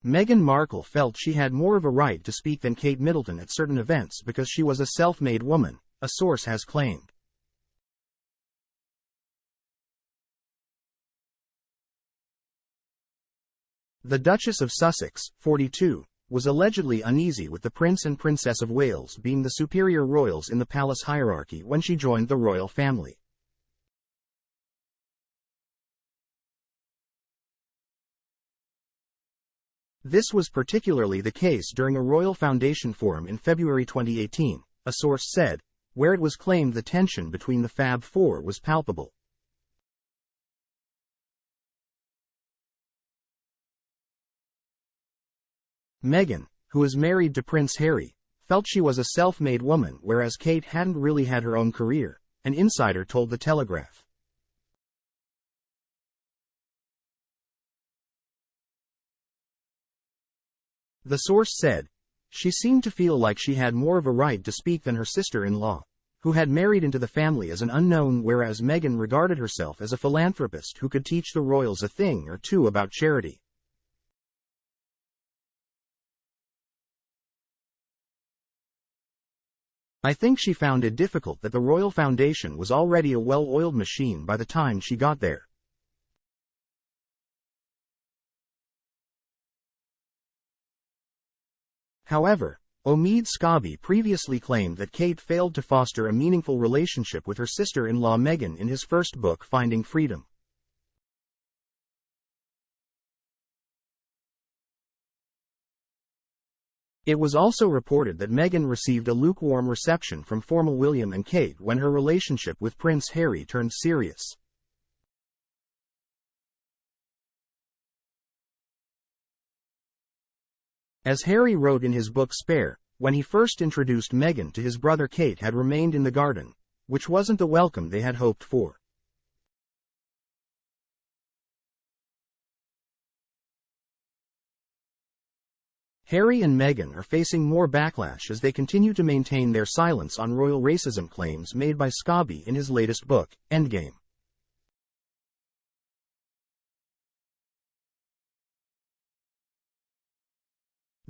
Meghan Markle felt she had more of a right to speak than Kate Middleton at certain events because she was a self-made woman, a source has claimed. The Duchess of Sussex, 42, was allegedly uneasy with the Prince and Princess of Wales being the superior royals in the palace hierarchy when she joined the royal family. This was particularly the case during a royal foundation forum in February 2018, a source said, where it was claimed the tension between the Fab Four was palpable. Meghan, who is married to Prince Harry, felt she was a self-made woman whereas Kate hadn't really had her own career, an insider told The Telegraph. The source said, she seemed to feel like she had more of a right to speak than her sister-in-law, who had married into the family as an unknown, whereas Meghan regarded herself as a philanthropist who could teach the royals a thing or two about charity. I think she found it difficult that the royal foundation was already a well-oiled machine by the time she got there. However, Omid Scobie previously claimed that Kate failed to foster a meaningful relationship with her sister-in-law Meghan in his first book Finding Freedom. It was also reported that Meghan received a lukewarm reception from former William and Kate when her relationship with Prince Harry turned serious. As Harry wrote in his book Spare, when he first introduced Meghan to his brother, Kate had remained in the garden, which wasn't the welcome they had hoped for. Harry and Meghan are facing more backlash as they continue to maintain their silence on royal racism claims made by Scobie in his latest book, Endgame.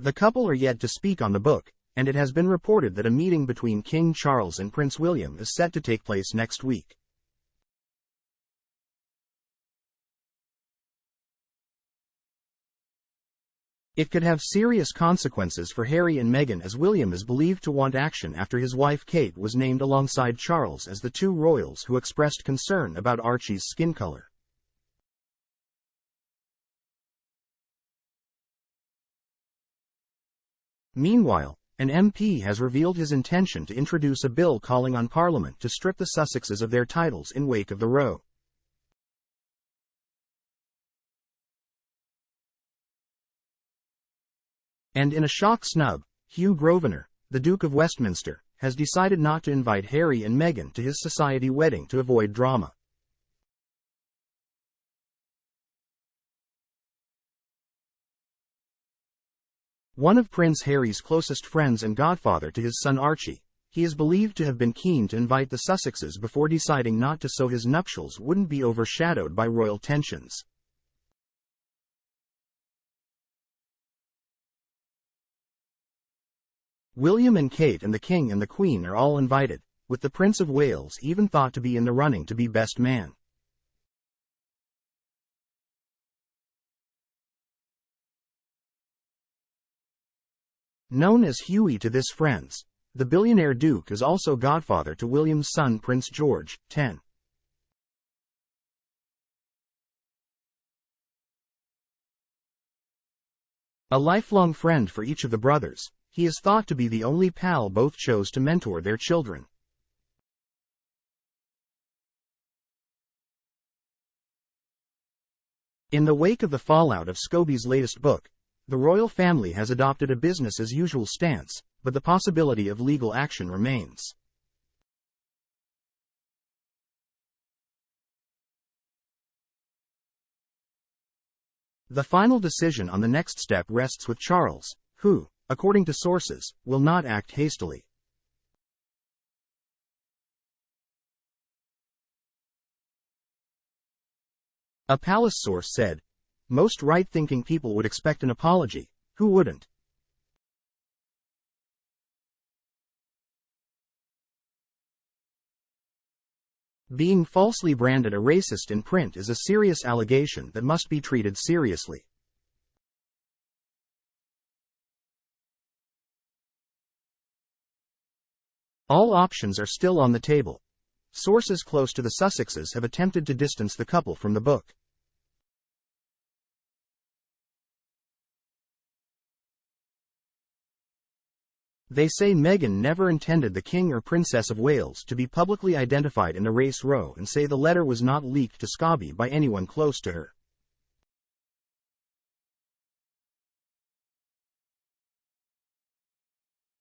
The couple are yet to speak on the book, and it has been reported that a meeting between King Charles and Prince William is set to take place next week. It could have serious consequences for Harry and Meghan, as William is believed to want action after his wife Kate was named alongside Charles as the two royals who expressed concern about Archie's skin color. Meanwhile, an MP has revealed his intention to introduce a bill calling on Parliament to strip the Sussexes of their titles in wake of the Roe. And in a shock snub, Hugh Grosvenor, the Duke of Westminster, has decided not to invite Harry and Meghan to his society wedding to avoid drama. One of Prince Harry's closest friends and godfather to his son Archie, he is believed to have been keen to invite the Sussexes before deciding not to, so his nuptials wouldn't be overshadowed by royal tensions. William and Kate and the King and the Queen are all invited, with the Prince of Wales even thought to be in the running to be best man. Known as Hughie to this friends, the billionaire Duke is also godfather to William's son Prince George, 10. A lifelong friend for each of the brothers, he is thought to be the only pal both chose to mentor their children. In the wake of the fallout of Scobie's latest book, the royal family has adopted a business-as-usual stance, but the possibility of legal action remains. The final decision on the next step rests with Charles, who, according to sources, will not act hastily. A palace source said, Most right-thinking people would expect an apology. Who wouldn't? Being falsely branded a racist in print is a serious allegation that must be treated seriously. All options are still on the table. Sources close to the Sussexes have attempted to distance the couple from the book. They say Meghan never intended the King or Princess of Wales to be publicly identified in a race row and say the letter was not leaked to Scobie by anyone close to her.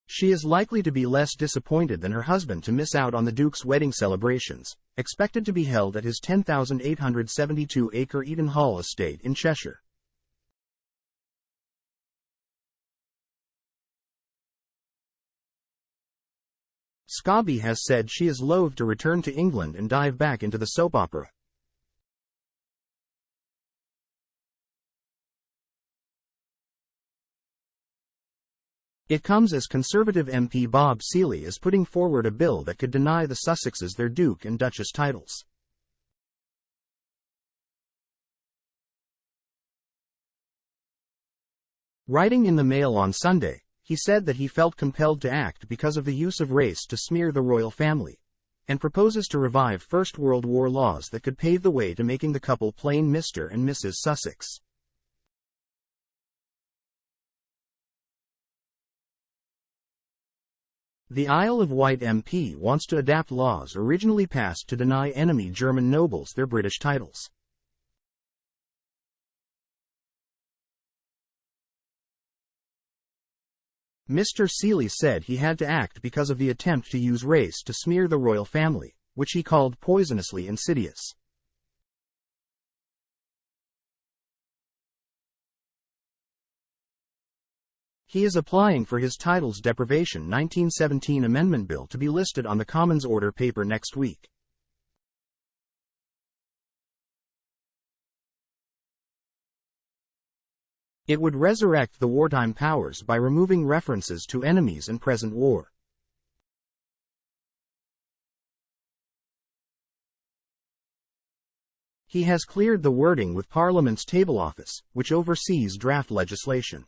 She is likely to be less disappointed than her husband to miss out on the Duke's wedding celebrations, expected to be held at his 10,872-acre Eden Hall estate in Cheshire. Scobie has said she is loath to return to England and dive back into the soap opera. It comes as Conservative MP Bob Seely is putting forward a bill that could deny the Sussexes their Duke and Duchess titles. Writing in the Mail on Sunday, he said that he felt compelled to act because of the use of race to smear the royal family, and proposes to revive First World War laws that could pave the way to making the couple plain Mr. and Mrs. Sussex. The Isle of Wight MP wants to adapt laws originally passed to deny enemy German nobles their British titles. Mr. Seely said he had to act because of the attempt to use race to smear the royal family, which he called poisonously insidious. He is applying for his Titles Deprivation 1917 Amendment Bill to be listed on the Commons Order paper next week. It would resurrect the wartime powers by removing references to enemies and present war. He has cleared the wording with Parliament's Table Office, which oversees draft legislation.